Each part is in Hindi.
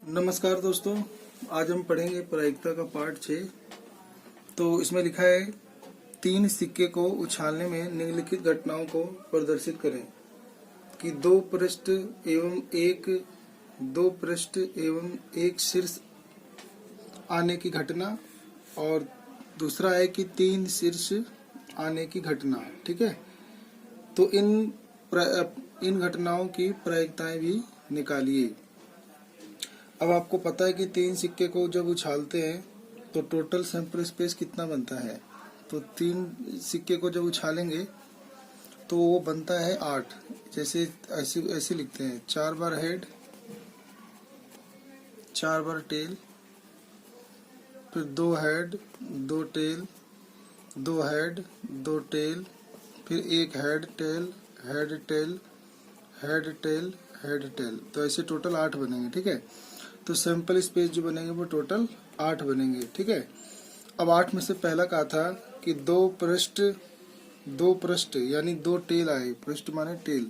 नमस्कार दोस्तों, आज हम पढ़ेंगे प्रायिकता का पार्ट 6। तो इसमें लिखा है 3 सिक्के को उछालने में निम्नलिखित घटनाओं को प्रदर्शित करें कि दो पृष्ठ एवं एक शीर्ष आने की घटना, और दूसरा है कि 3 शीर्ष आने की घटना। ठीक है, तो इन घटनाओं की प्रायिकताएं भी निकालिए। अब आपको पता है कि 3 सिक्के को जब उछालते हैं तो टोटल सैंपल स्पेस कितना बनता है। तो 3 सिक्के को जब उछालेंगे तो वो बनता है 8। जैसे ऐसे लिखते हैं, 4 बार हेड, 4 बार टेल, फिर 2 हेड, 2 टेल, 2 हेड, 2 टेल, फिर 1 head tail, head tail, head tail, head tail. तो ऐसे टोटल 8 बनेंगे। ठीक है, तो सैंपल स्पेस जो बनेंगे वो टोटल 8 बनेंगे। ठीक है, अब 8 में से पहला कहा था कि दो पृष्ठ यानी 2 टेल आए। पृष्ठ माने टेल,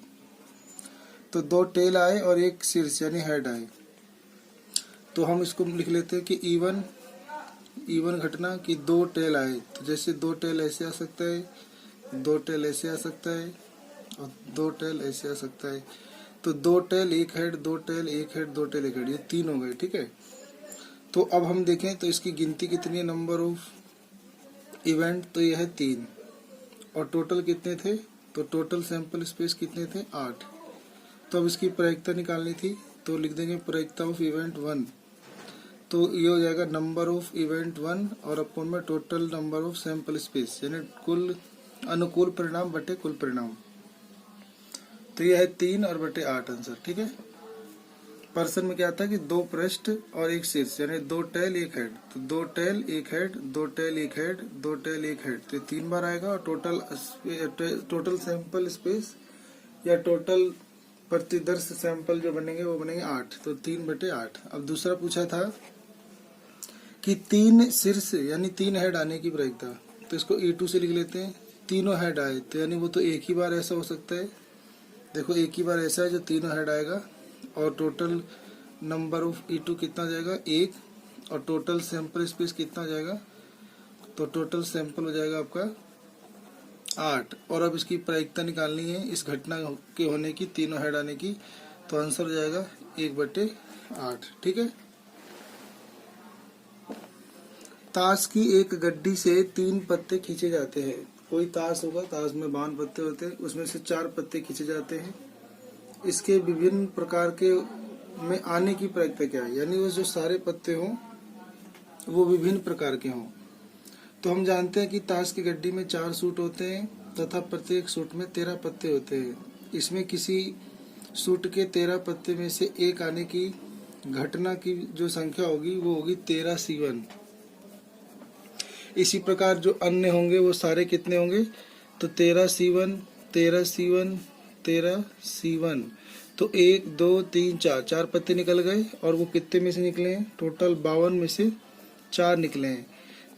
तो 2 टेल आए और एक शीर्ष यानी हेड आए। तो हम इसको लिख लेते हैं कि इवन घटना कि 2 टेल आए। तो जैसे 2 टेल ऐसे आ सकता है, 2 टेल ऐसे आ सकता है, और 2 टेल ऐसे आ सकता है। तो 2 tail, 1 head, 2 tail, 1 head, 2 tail, 1 head, ये 3 हो गए। ठीक है, तो अब हम देखें तो इसकी गिनती कितनी है, नंबर ऑफ इवेंट, तो यह है 3। और टोटल कितने थे, तो टोटल सैंपल स्पेस कितने थे, 8। तो अब इसकी प्रायिकता निकालनी थी, तो लिख देंगे प्रायिकता ऑफ इवेंट 1। तो ये हो जाएगा नंबर ऑफ इवेंट 1 और अपॉन में total number of sample space, यानी कुल अनुकूल परिणाम बटे कुल परिणाम। तो यह है 3 और बटे 8 आंसर। ठीक है, पर्सन में क्या था कि 2 पृष्ठ और एक शीर्ष, यानी 2 टेल 1 हेड। तो 2 tail 1 head, 2 tail 1 head, 2 tail 1 head, तो 3 बार आएगा। और टोटल सैंपल स्पेस या टोटल प्रतिदर्श सैंपल जो बनेंगे वो बनेंगे 8। तो 3 बटे 8। अब दूसरा पूछा था कि 3 शीर्ष यानी 3 हेड आने की प्रायिकता। तो इसको E2 से लिख लेते हैं। तीनों हेड आए, तो यानी वो तो एक ही बार ऐसा हो सकता है। देखो, एक ही बार ऐसा है जो तीनों हेड आएगा, और टोटल नंबर ऑफ E2 कितना जाएगा, 1, और टोटल सैंपल स्पेस कितना जाएगा, तो टोटल सैंपल हो जाएगा आपका 8। और अब इसकी प्रायिकता निकालनी है इस घटना के होने की, तीनों हेड आने की। तो आंसर हो जाएगा 1 बटे 8। ठीक है, ताश की एक गड्डी से 3 पत्ते खींचे जाते हैं। कोई ताश होगा, ताश में 52 पत्ते होते हैं, उसमें से 4 पत्ते खींचे जाते हैं। इसके विभिन्न प्रकार के में आने की प्रायिकता क्या है, यानी वो जो सारे पत्ते हों वो विभिन्न प्रकार के हों। तो हम जानते हैं कि ताश की गड्डी में 4 सूट होते हैं तथा प्रत्येक सूट में 13 पत्ते होते हैं। इसमें किसी सूट के 13 पत्ते में से एक आने की घटना की जो संख्या होगी वो होगी 13C1। इसी प्रकार जो अन्य होंगे वो सारे कितने होंगे, तो 13C1, 13C1, 13C1। तो 1 2 3 4 पत्ते निकल गए, और वो कितने में से निकले हैं, टोटल 52 में से 4 निकले हैं।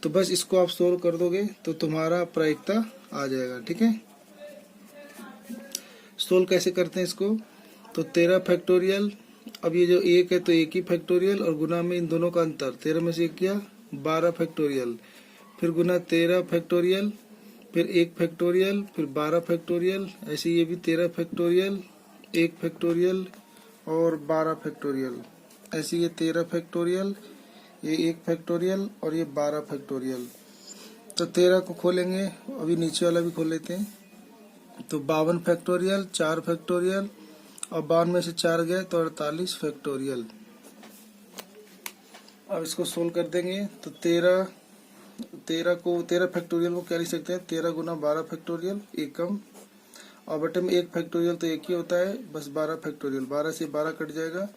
तो बस इसको आप सोल्व कर दोगे तो तुम्हारा प्रायिकता आ जाएगा। ठीक है, सोल्व कैसे करते हैं इसको, तो 13 फैक्टोरियल, अब ये जो 1 है तो 1 ही फैक्टोरियल, और गुना में इन दोनों का अंतर, 13 में से 1 किया, 12 फैक्टोरियल, फिर गुना 13 फैक्टोरियल, फिर 1 फैक्टोरियल, फिर 12 फैक्टोरियल। ऐसे ये भी 13 फैक्टोरियल, 1 फैक्टोरियल और 12 फैक्टोरियल। ऐसे ये 13 फैक्टोरियल, ये 1 फैक्टोरियल और ये 12 फैक्टोरियल। तो 13 को खोलेंगे, अभी नीचे वाला भी खोल लेते हैं। तो 52 फैक्टोरियल, 4 फैक्टोरियल, और 52 में से 4 गए तो 48 फैक्टोरियल। अब इसको सोल्व कर देंगे तो 13 फैक्टोरियल को क्या लिख सकते हैं, 13 गुना 12 फैक्टोरियल, एकम, और बटे में 1 फैक्टोरियल तो 1 ही होता है, बस 12 फैक्टोरियल, 12 से 12 कट जाएगा।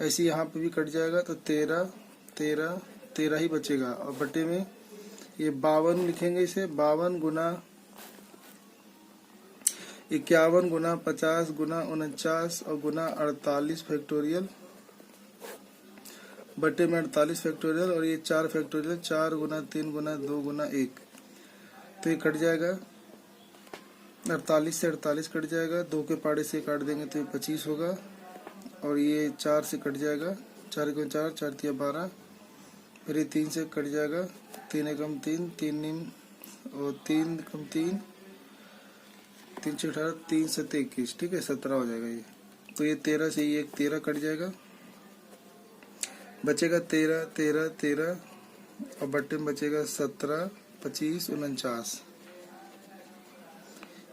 ऐसे यहाँ पे भी कट जाएगा, तो 13 ही बचेगा। और बटे में ये 52 लिखेंगे, इसे 52 गुना 51 गुना 50 गुना 49 और गुना 48 फैक्टोरियल, बटे में 48 फैक्टोरियल, और ये 4 फैक्टोरियल, 4 गुना 3 गुना 2 गुना 1। तो ये कट जाएगा, 48 से 48 कट जाएगा, 2 के पाड़े से काट देंगे तो ये 25 होगा, और ये 4 से कट जाएगा 4 एकम 4, 4 तिया 12, फिर ये 3 से कट जाएगा, 3 एकम 3, 3 नीम और 3 एकम 3, 3 से 18, 3 से 21, ठीक है 17 हो जाएगा ये। तो ये 13 से ये 13 कट जाएगा, बचेगा 13, 13, 13 और बट्टे में बचेगा 17, 25, 49।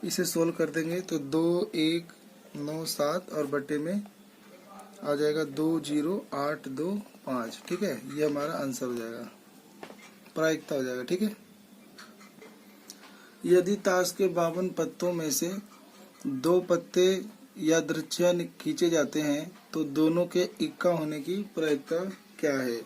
इसे सोल्व कर देंगे तो 2, 1, 9, 7 और बट्टे में आ जाएगा 2, 0, 8, 2, 5, ठीक है। ये हमारा आंसर हो जाएगा, प्रायिकता हो जाएगा, ठीक है। यदि ताश के 52 पत्तों में से 2 पत्ते यादृच्छिया खींचे जाते हैं तो दोनों के इक्का होने की प्रायिकता क्या है।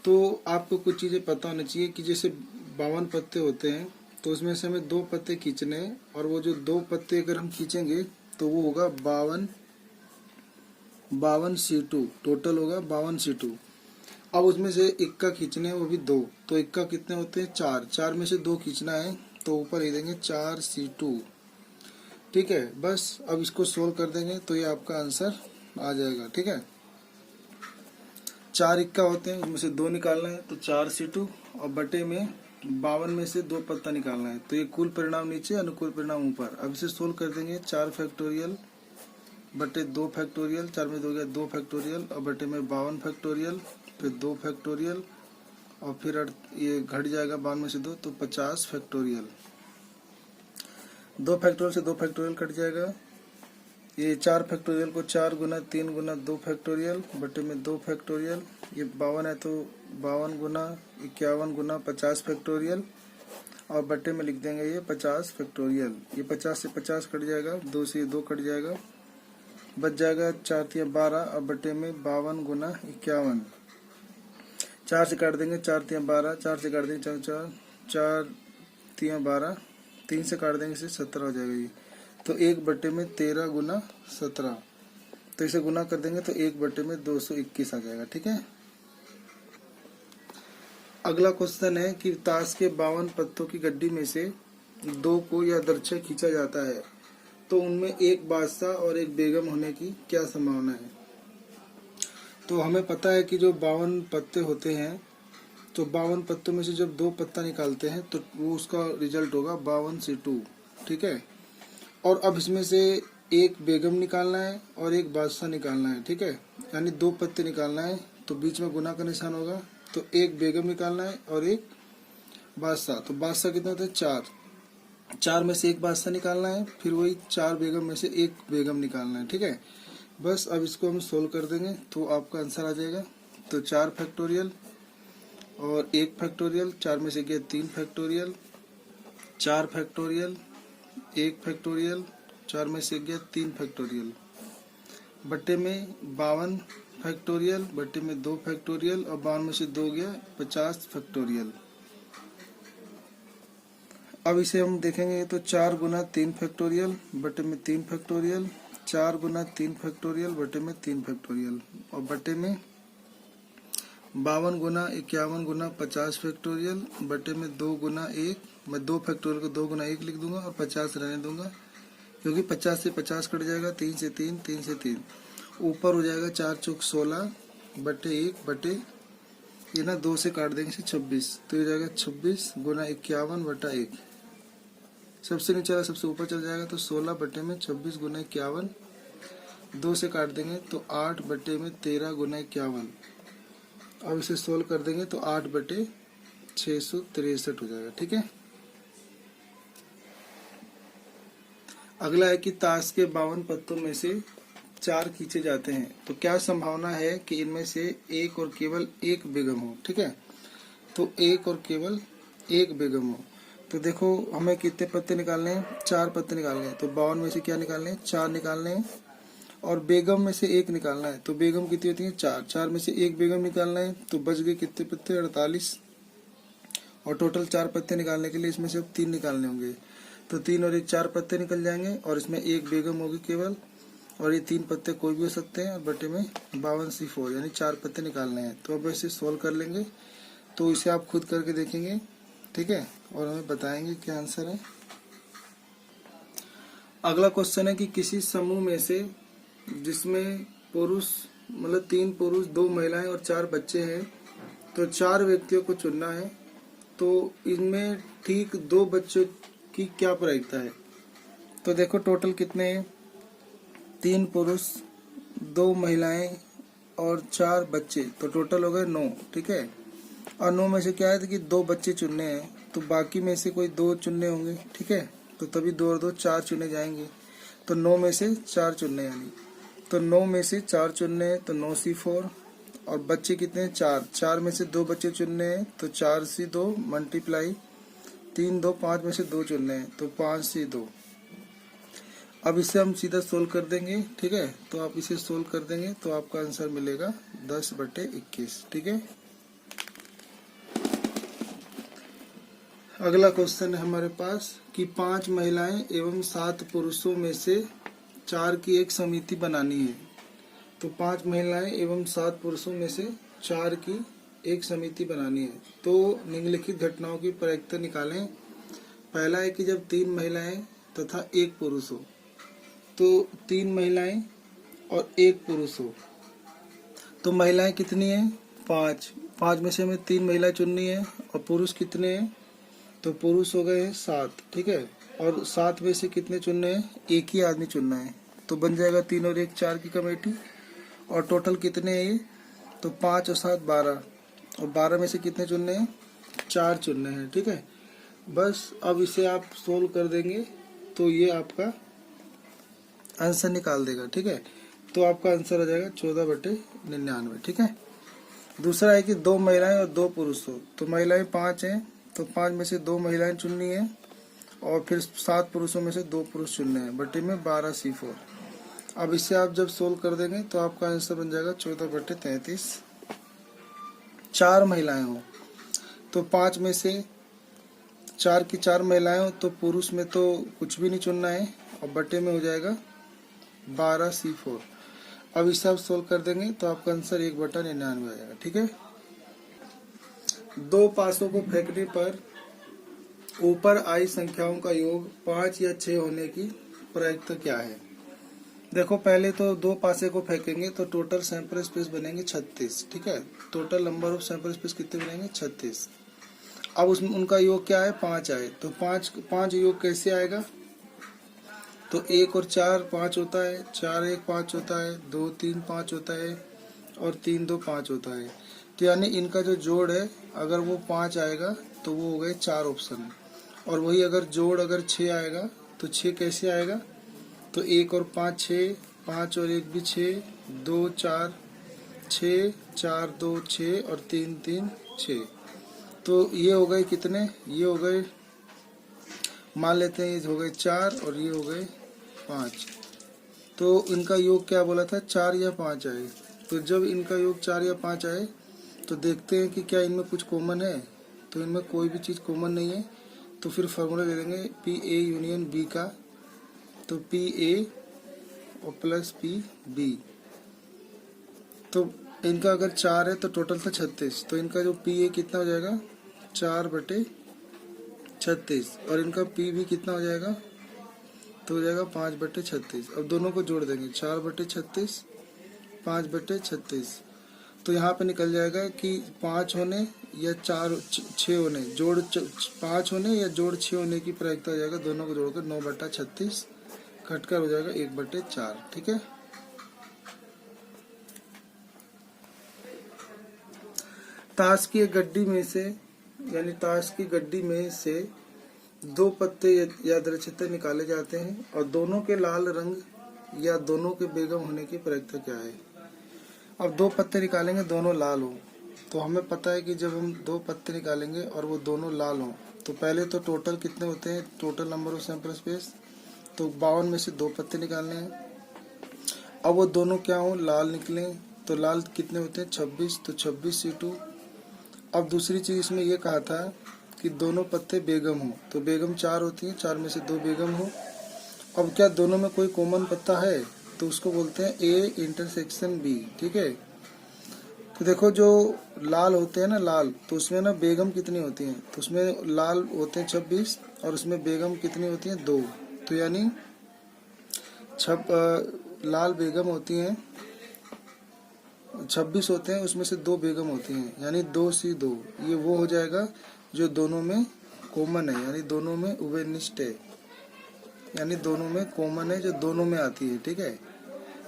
तो आपको कुछ चीजें पता होनी चाहिए कि जैसे 52 पत्ते होते हैं तो उसमें से हमें 2 पत्ते खींचने हैं, और वो जो 2 पत्ते अगर हम खींचेंगे तो वो होगा 52 C2, टोटल होगा 52 C2। अब उसमें से इक्का खींचने हैं, वो भी 2, तो इक्का कितने होते हैं 4, 4 में से 2 खींचना है तो ऊपर लिख देंगे 4 C2, ठीक है। बस अब इसको सोल्व कर देंगे तो ये आपका आंसर आ जाएगा, ठीक है। 4 इक्का होते हैं, उसमें से 2 निकालना है तो 4 C2 और बटे में 52 में से 2 पत्ता निकालना है, तो ये कुल परिणाम नीचे, अनुकूल परिणाम ऊपर। अब इसे सोल्व कर देंगे, 4 फैक्टोरियल बटे 2 फैक्टोरियल, 4 में 2 गया 2 फैक्टोरियल और बटे में 52 फैक्टोरियल, फिर 2 फैक्टोरियल और फिर ये घट जाएगा 52 में से 2 तो 50 फैक्टोरियल। 2 फैक्टोरियल से 2 फैक्टोरियल कट जाएगा। ये 4 फैक्टोरियल को 4 गुना 3 गुना 2 फैक्टोरियल बटे में 2 फैक्टोरियल, ये 52 है तो 52 गुना 51 गुना 50 फैक्टोरियल और बटे में लिख देंगे ये 50 फैक्टोरियल। ये 50 से 50 कट जाएगा, 2 से 2 कट जाएगा, बच जाएगा 4 तिया 12 और बटे में 52 गुना 51। 4 से काट देंगे 4 तिया 12, 4 से काट देंगे 4 4 तिया 12, 3 से काट देंगे इसे 17 हो जाएगा ये। तो 1 बटे में 13 गुना 17, तो इसे गुना कर देंगे तो 1 बटे में 221 आ जाएगा, ठीक है। अगला क्वेश्चन है कि ताश के 52 पत्तों की गड्डी में से 2 को यादृच्छिक खींचा जाता है तो उनमें एक बादशाह और एक बेगम होने की क्या संभावना है। तो हमें पता है कि जो 52 पत्ते होते हैं तो 52 पत्तों में से जब 2 पत्ता निकालते हैं तो वो उसका रिजल्ट होगा 52 C2, ठीक है। और अब इसमें से एक बेगम निकालना है और एक बादशाह निकालना है, ठीक है। यानी 2 पत्ते निकालना है तो बीच में गुना का निशान होगा, तो एक बेगम निकालना है और एक बादशाह। तो बादशाह कितने होते हैं 4, 4 में से एक बादशाह निकालना है, फिर वही 4 बेगम में से एक बेगम निकालना है, ठीक है। बस अब इसको हम सोल्व कर देंगे तो आपका आंसर आ जाएगा। तो 4 फैक्टोरियल और 1 फैक्टोरियल, 4 में से गया 3 फैक्टोरियल, 4 फैक्टोरियल, 1 फैक्टोरियल, 4 में से गया 3 फैक्टोरियल, बट्टे में 52 फैक्टोरियल, बट्टे में 2 फैक्टोरियल और 52 में से 2 गया 50 फैक्टोरियल। अब इसे हम देखेंगे तो 4 गुना 3 फैक्टोरियल बटे में 3 फैक्टोरियल, 4 गुना 3 फैक्टोरियल बटे में 3 फैक्टोरियल और बटे में 52 गुना 51 गुना 50 फैक्टोरियल बटे में 2 गुना 1, मैं 2 फैक्टोरियल को 2 गुना 1 लिख दूंगा और 50 रहने दूंगा क्योंकि 50 से 50 कट जाएगा, 3 से 3, 3 से 3 ऊपर हो जाएगा 4 चौक 16 बटे 1 बटे ये ना 2 से काट देंगे 26, तो ये जाएगा 26 गुना 51 बटा 1, सबसे नीचे वाला सबसे ऊपर चल जाएगा तो 16 बटे में 26 गुना 51, 2 से काट देंगे तो 8 बटे में 13 गुना 51। अब इसे सोल्व कर देंगे तो 8 बटे 663 हो जाएगा, ठीक है। अगला है कि ताश के 52 पत्तों में से 4 खींचे जाते हैं तो क्या संभावना है कि इनमें से एक और केवल एक बेगम हो, ठीक है। तो एक और केवल एक बेगम हो, तो देखो हमें कितने पत्ते निकालने हैं, 4 पत्ते निकालने हैं। तो 52 में से क्या निकालने हैं, 4 निकालने हैं और बेगम में से एक निकालना है। तो बेगम कितनी होती है 4, 4 में से एक बेगम निकालना है तो बच गए कितने पत्ते 48, और टोटल 4 पत्ते निकालने के लिए इसमें से अब 3 निकालने होंगे। तो 3 और 1 4 पत्ते निकल जाएंगे और इसमें एक बेगम होगी केवल, और ये 3 पत्ते कोई भी हो सकते हैं और बटे में 52 C4 यानी 4 पत्ते निकालने हैं। तो अब इसे सोल्व कर लेंगे, तो इसे आप खुद करके देखेंगे, ठीक है, और हमें बताएंगे क्या आंसर है। अगला क्वेश्चन है कि किसी समूह में से जिसमें पुरुष मतलब 3 पुरुष 2 महिलाएं और 4 बच्चे हैं, तो 4 व्यक्तियों को चुनना है। तो इनमें ठीक 2 बच्चों की क्या प्रायिकता है? तो देखो टोटल कितने हैं, 3 पुरुष 2 महिलाएं और 4 बच्चे, तो टोटल हो गए 9। ठीक है, और 9 में से क्या है कि 2 बच्चे चुनने हैं, तो बाकी में से कोई 2 चुनने होंगे। ठीक है, तो तभी 2 और 2 4 चुने जाएंगे, तो 9 में से 4 चुनने, यानी तो 9 में से 4 चुनने हैं, तो 9C4। और बच्चे कितने हैं? 4। 4 में से 2 बच्चे चुनने हैं, तो 4C2 मल्टीप्लाई 3 2 5 में से 2 चुनने हैं, तो 5C2। अब इसे हम सीधा सोल्व कर देंगे। ठीक है, तो आप इसे सोल्व कर देंगे तो आपका आंसर मिलेगा 10/21। ठीक है, अगला क्वेश्चन है हमारे पास कि 5 महिलाएं एवं 7 पुरुषों में से 4 की एक समिति बनानी है। तो 5 महिलाएं एवं 7 पुरुषों में से 4 की एक समिति बनानी है। तो निम्नलिखित घटनाओं की प्रायिकता निकालें। पहला है कि जब 3 महिलाएं तथा 1 पुरुष हो, तो 3 महिलाएं और 1 पुरुष हो, तो महिलाएं कितनी हैं? 5। 5 में से हमें 3 महिला चुननी है, और पुरुष कितने हैं? तो पुरुष हो गए 7। ठीक है, और 7 में से कितने चुनने हैं? एक ही आदमी चुनना है, तो बन जाएगा 3 और 1 4 की कमेटी। और टोटल कितने हैं ये? तो 5 और 7 12, और 12 में से कितने चुनने हैं? 4 चुनने हैं। ठीक है, बस अब इसे आप सोल्व कर देंगे तो ये आपका आंसर निकाल देगा। ठीक है, तो आपका आंसर आ जाएगा 14/99। ठीक है, दूसरा है कि 2 महिलाएं और 2 पुरुष हो, तो महिलाएं 5 हैं, तो 5 में से 2 महिलाएं चुननी है, और फिर 7 पुरुषों में से 2 पुरुष चुनने हैं, बटे में 12C4। अब इसे आप जब सोल्व कर देंगे तो आपका आंसर बन जाएगा 14/33। 4 महिलाएं हो, तो 5 में से 4 की 4 महिलाएं हो, तो पुरुष में तो कुछ भी नहीं चुनना है, और बटे में हो जाएगा 12C4। अब इसे आप सोल्व कर देंगे तो आपका आंसर 1/99 आ जाएगा। ठीक है, 2 पासों को फेंकने पर ऊपर आई संख्याओं का योग 5 या 6 होने की प्रायिकता क्या है? देखो पहले तो 2 पासे को फेंकेंगे तो टोटल सैंपल स्पेस बनेंगे 36। ठीक है, total number of sample space कितने बनेंगे? 36। अब उसमें उनका योग क्या है? 5 आए, तो 5 योग कैसे आएगा? तो 1 और 4 5 होता है, 4 1 5 होता है, 2 3 5 होता है, और 3 2 5 होता है। तो यानी इनका जो जोड़ है अगर वो 5 आएगा तो वो हो गए 4 ऑप्शन। और वही अगर जोड़ अगर 6 आएगा तो 6 कैसे आएगा? तो 1 और 5 6, 5 और 1 भी 6, 2 4 6, 4 2 6, और 3 3 6। तो ये हो गए कितने? ये हो गए, मान लेते हैं ये हो गए 4 और ये हो गए 5। तो इनका योग क्या बोला था? 4 या 5 आए। तो जब इनका योग 4 या 5 आए तो देखते हैं कि क्या इनमें कुछ कॉमन है। तो इनमें कोई भी चीज़ कॉमन नहीं है, तो फिर फॉर्मूला ले लेंगे PA यूनियन B का। तो PA और प्लस PB, तो इनका अगर 4 है तो टोटल था 36, तो इनका जो PA कितना हो जाएगा? 4/36। और इनका PB कितना हो जाएगा? तो हो जाएगा 5/36। अब दोनों को जोड़ देंगे, 4/36 5/36। तो यहाँ पे निकल जाएगा कि 5 होने या 6 होने, जोड़ 5 होने या जोड़ 6 होने की प्रायिकता हो जाएगा। दोनों को जोड़कर 9/36 घटकर हो जाएगा 1/4। ठीक है, ताश की एक गड्डी में से, यानी ताश की गड्डी में से 2 पत्ते यादृच्छिकता निकाले जाते हैं, और दोनों के लाल रंग या दोनों के बेगम होने की प्रायिकता क्या है? अब 2 पत्ते निकालेंगे, दोनों लाल हो, तो हमें पता है कि जब हम 2 पत्ते निकालेंगे और वो दोनों लाल हों, तो पहले तो टोटल कितने होते हैं? Total number of sample space, तो 52 में से 2 पत्ते निकालने हैं। अब वो दोनों क्या हो? लाल निकले, तो लाल कितने होते हैं? 26, तो 26C2। अब दूसरी चीज इसमें ये कहा था कि दोनों पत्ते बेगम हो, तो बेगम 4 होती हैं, 4 में से 2 बेगम हो। अब क्या दोनों में कोई कॉमन पत्ता है? तो उसको बोलते हैं A इंटरसेक्शन B। ठीक है, तो देखो जो लाल होते हैं ना, लाल, तो उसमें ना बेगम कितनी होती हैं? तो उसमें लाल होते हैं 26, और उसमें बेगम कितनी होती हैं? 2। तो यानी लाल बेगम होती हैं 26 होते हैं, उसमें से 2 बेगम होती हैं, यानी 2C2 ये वो हो जाएगा जो दोनों में कॉमन है, यानी दोनों में उभयनिष्ठ है, यानी दोनों में कॉमन है, जो दोनों में आती है। ठीक है,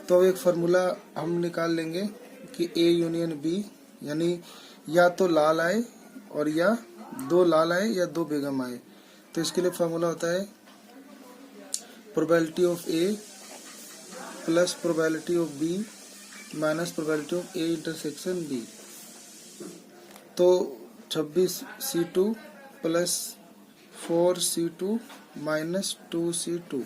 तो अब एक फार्मूला हम निकाल लेंगे कि A यूनियन B, यानी या तो लाल आए और या 2 लाल आए या 2 बेगम आए। तो इसके लिए फार्मूला होता है probability of A plus probability of B minus probability of A intersection B। तो 26C2 plus 4C2 minus 2C2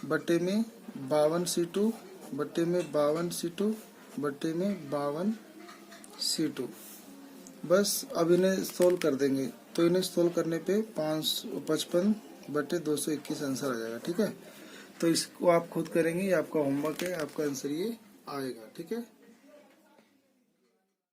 बटे में 52C2 बटे में 52C2 बटे में 52C2। बस अब इन्हें सोल्व कर देंगे, तो इन्हें सोल्व करने पे 555 बटे 221 आंसर आ जाएगा। ठीक है, तो इसको आप खुद करेंगे, ये आपका होमवर्क है, आपका आंसर ये आएगा। ठीक है।